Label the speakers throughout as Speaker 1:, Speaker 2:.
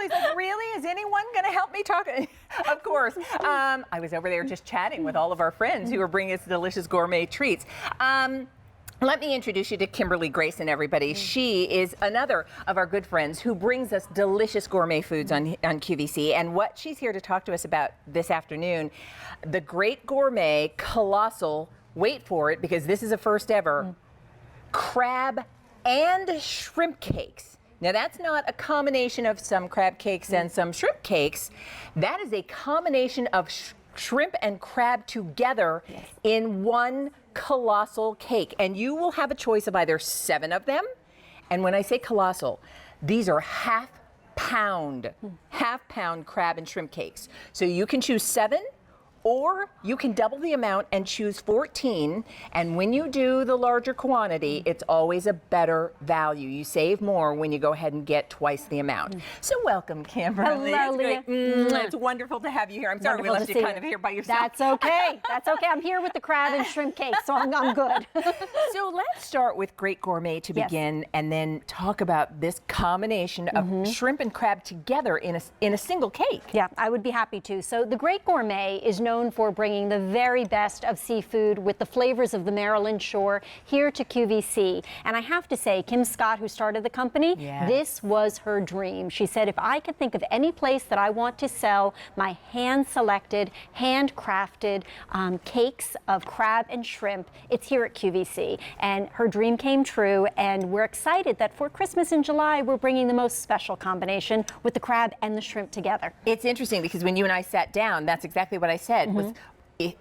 Speaker 1: Shirley's like, really? Is anyone going to help me talk? Of course. I was over there just chatting with all of our friends who were bringing us delicious gourmet treats. Let me introduce you to Kimberly Grayson, everybody. She is another of our good friends who brings us delicious gourmet foods on QVC. And what she's here to talk to us about this afternoon, the Great Gourmet Colossal, wait for it because this is a first ever, crab and shrimp cakes. Now that's not a combination of some crab cakes and some shrimp cakes. That is a combination of shrimp and crab together in one colossal cake. And you will have a choice of either 7 of them. And when I say colossal, these are half pound crab and shrimp cakes. So you can choose 7, or you can double the amount and choose 14. And when you do the larger quantity, it's always a better value. You save more when you go ahead and get twice the amount. So welcome, Kimberly.
Speaker 2: Hello, Leah.
Speaker 1: It's wonderful to have you here. I'm sorry we left you kind of here by yourself.
Speaker 2: That's okay. That's okay. I'm here with the crab and shrimp cake, so I'm good.
Speaker 1: So let's start with Great Gourmet to begin, and then talk about this combination of shrimp and crab together in a single cake.
Speaker 2: Yeah, I would be happy to. So the Great Gourmet is known for bringing the very best of seafood with the flavors of the Maryland shore here to QVC. And I have to say, Kim Scott, who started the company, this was her dream. She said, if I could think of any place that I want to sell my hand-selected, handcrafted cakes of crab and shrimp, it's here at QVC. And her dream came true, and we're excited that for Christmas in July, we're bringing the most special combination with the crab and the shrimp together.
Speaker 1: It's interesting because when you and I sat down, that's exactly what I said. Was,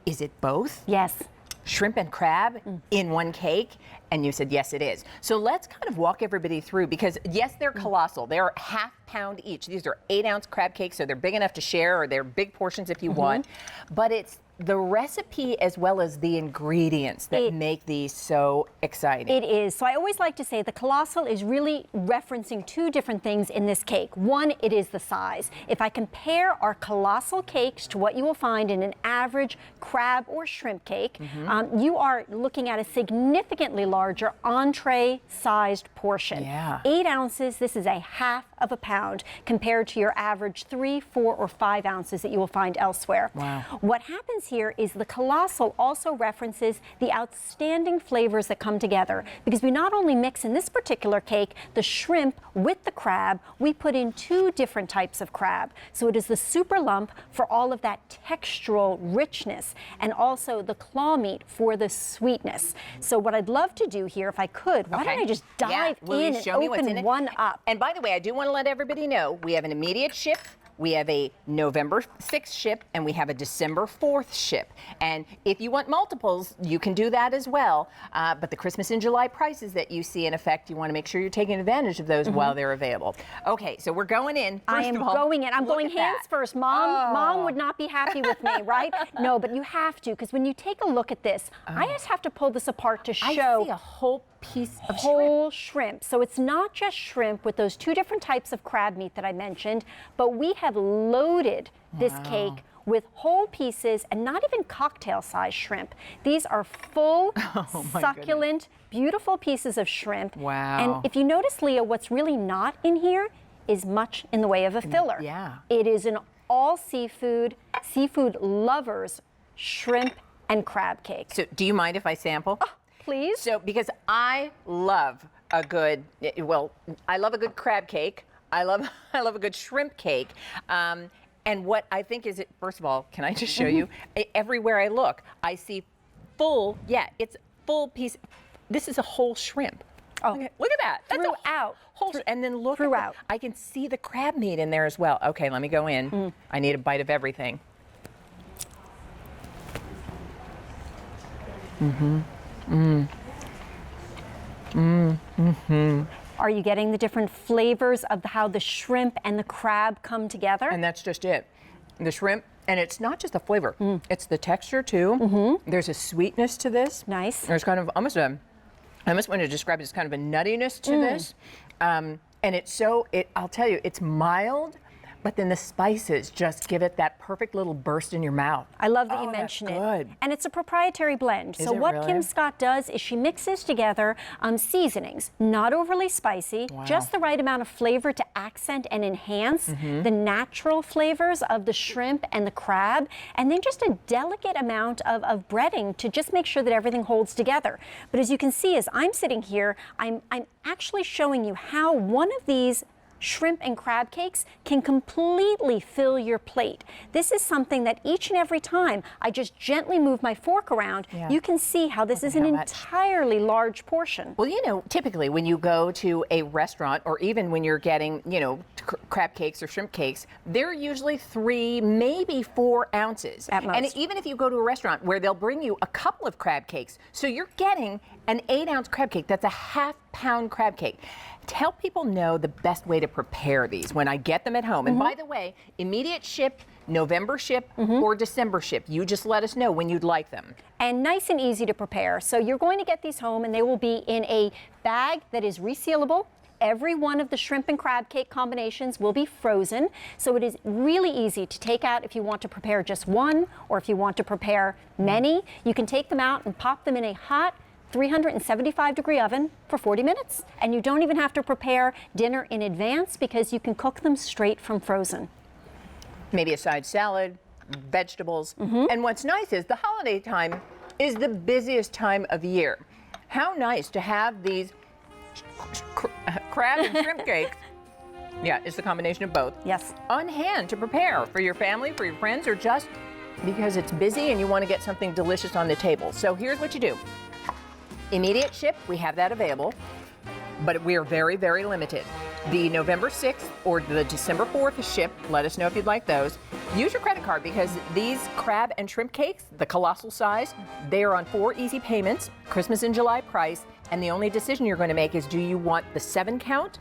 Speaker 1: is it both?
Speaker 2: Yes.
Speaker 1: Shrimp and crab in one cake? And you said, yes, it is. So let's kind of walk everybody through, because yes, they're colossal. They're half pound each. These are 8-ounce crab cakes, so they're big enough to share, or they're big portions if you want. But it's the recipe as well as the ingredients that make these so exciting.
Speaker 2: It is. So I always like to say the Colossal is really referencing 2 different things in this cake. One, it is the size. If I compare our Colossal cakes to what you will find in an average crab or shrimp cake, you are looking at a significantly larger entree-sized portion. 8 ounces, this is a half of a pound compared to your average 3, 4, or 5 ounces that you will find elsewhere.
Speaker 1: Wow.
Speaker 2: What happens here is the Colossal also references the outstanding flavors that come together, because we not only mix in this particular cake the shrimp with the crab, we put in 2 different types of crab. So it is the super lump for all of that textural richness, and also the claw meat for the sweetness. So what I'd love to do here, if I could, why don't I just dive in and open one up?
Speaker 1: And by the way, I do want to let everybody know we have an immediate ship. We have a November 6th ship, and we have a December 4th ship. And if you want multiples, you can do that as well. But the Christmas in July prices that you see in effect, you want to make sure you're taking advantage of those while they're available. Okay, so we're going in.
Speaker 2: I am going in. I'm going hands first. Mom would not be happy with me, right? No, but you have to, because when you take a look at this, I just have to pull this apart to show.
Speaker 1: I see a whole piece of
Speaker 2: whole shrimp. So it's not just shrimp with those 2 different types of crab meat that I mentioned, but we have loaded this cake with whole pieces, and not even cocktail-sized shrimp. These are full, succulent, beautiful pieces of shrimp.
Speaker 1: Wow.
Speaker 2: And if you notice, Leah, what's really not in here is much in the way of a filler.
Speaker 1: Yeah.
Speaker 2: It is an all seafood lovers shrimp and crab cake.
Speaker 1: So do you mind if I sample?
Speaker 2: Oh, please.
Speaker 1: So, because I love a good, I love a good crab cake. I love a good shrimp cake. And what I think is, first of all, can I just show you? Everywhere I look, I see full, it's full piece. This is a whole shrimp. Oh, look at that. That's
Speaker 2: throughout.
Speaker 1: And then look
Speaker 2: throughout.
Speaker 1: I can see the crab meat in there as well. Okay, let me go in. I need a bite of everything.
Speaker 2: Are you getting the different flavors of how the shrimp and the crab come together?
Speaker 1: And that's just it. The shrimp, and it's not just the flavor, it's the texture too. There's a sweetness to this.
Speaker 2: Nice.
Speaker 1: There's kind of almost I almost want to describe it as kind of a nuttiness to this. And it's I'll tell you, it's mild, but then the spices just give it that perfect little burst in your mouth.
Speaker 2: I love that
Speaker 1: Oh,
Speaker 2: you
Speaker 1: that's
Speaker 2: mention it.
Speaker 1: good.
Speaker 2: And it's a proprietary blend.
Speaker 1: Is
Speaker 2: So
Speaker 1: it
Speaker 2: what
Speaker 1: really?
Speaker 2: Kim Scott does is she mixes together seasonings, not overly spicy, just the right amount of flavor to accent and enhance the natural flavors of the shrimp and the crab, and then just a delicate amount of breading to just make sure that everything holds together. But as you can see, as I'm sitting here, I'm actually showing you how one of these shrimp and crab cakes can completely fill your plate. This is something that each and every time I just gently move my fork around, you can see how this is an entirely large portion.
Speaker 1: Well, you know, typically when you go to a restaurant or even when you're getting, you know, crab cakes or shrimp cakes, they're usually 3, maybe 4 ounces.
Speaker 2: At most.
Speaker 1: And even if you go to a restaurant where they'll bring you a couple of crab cakes, so you're getting an 8-ounce crab cake, that's a half-pound crab cake. Tell people know the best way to prepare these when I get them at home. And by the way, immediate ship, November ship, or December ship. You just let us know when you'd like them.
Speaker 2: And nice and easy to prepare. So you're going to get these home and they will be in a bag that is resealable. Every one of the shrimp and crab cake combinations will be frozen. So it is really easy to take out if you want to prepare just one or if you want to prepare many. You can take them out and pop them in a hot 375-degree oven for 40 minutes. And you don't even have to prepare dinner in advance because you can cook them straight from frozen.
Speaker 1: Maybe a side salad, vegetables. And what's nice is the holiday time is the busiest time of year. How nice to have these crab and shrimp cakes. Yeah, it's the combination of both.
Speaker 2: Yes.
Speaker 1: On hand to prepare for your family, for your friends, or just because it's busy and you want to get something delicious on the table. So here's what you do. Immediate ship, we have that available, but we are very, very limited. The November 6th or the December 4th ship, let us know if you'd like those. Use your credit card because these crab and shrimp cakes, the Colossal size, they are on 4 easy payments, Christmas in July price, and the only decision you're going to make is do you want the 7 count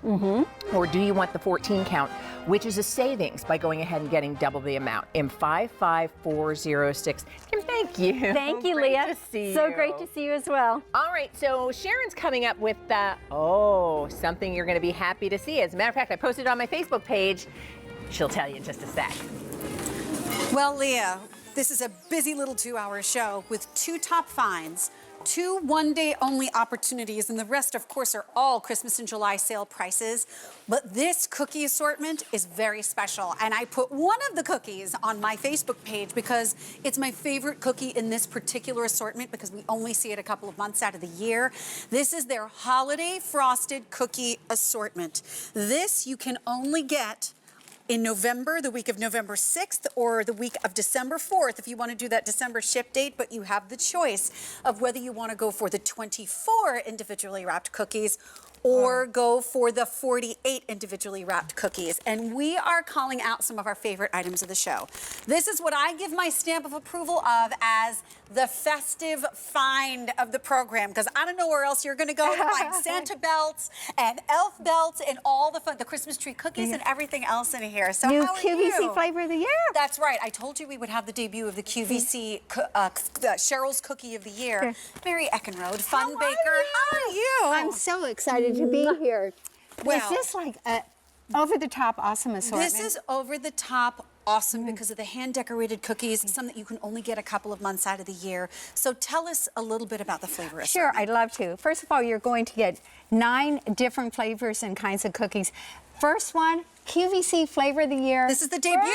Speaker 1: or do you want the 14 count, which is a savings by going ahead and getting double the amount in 55406. Kim, thank you.
Speaker 2: Thank you,
Speaker 1: Great
Speaker 2: Leah.
Speaker 1: to see
Speaker 2: So
Speaker 1: you.
Speaker 2: great to see you as well.
Speaker 1: All right, so Sharon's coming up with something you're going to be happy to see. As a matter of fact, I posted it on my Facebook page. She'll tell you in just a sec.
Speaker 3: Well, Leah, this is a busy little 2-hour show with 2 top finds, 2 one-day only opportunities, and the rest, of course, are all Christmas in July sale prices. But this cookie assortment is very special, and I put one of the cookies on my Facebook page because it's my favorite cookie in this particular assortment because we only see it a couple of months out of the year. This is their holiday frosted cookie assortment. This you can only get in November, the week of November 6th, or the week of December 4th, if you want to do that December ship date, but you have the choice of whether you want to go for the 24 individually wrapped cookies or go for the 48 individually wrapped cookies. And we are calling out some of our favorite items of the show. This is what I give my stamp of approval of as the festive find of the program, because I don't know where else you're going to go to find Santa belts and elf belts and all the fun, the Christmas tree cookies and everything else in here. So
Speaker 4: New
Speaker 3: how are
Speaker 4: QVC
Speaker 3: you?
Speaker 4: flavor of the year.
Speaker 3: That's right. I told you we would have the debut of the QVC Cheryls Cookie of the Year. Mary Eckenrode, fun baker. How are you?
Speaker 4: I'm so excited to be here.
Speaker 3: Well,
Speaker 4: is this like a over-the-top awesome assortment?
Speaker 3: This is over the top awesome because of the hand-decorated cookies, some that you can only get a couple of months out of the year. So tell us a little bit about the flavor
Speaker 4: Sure,
Speaker 3: assortment.
Speaker 4: I'd love to. First of all, you're going to get 9 different flavors and kinds of cookies. First one, QVC flavor of the year.
Speaker 3: This is the debut.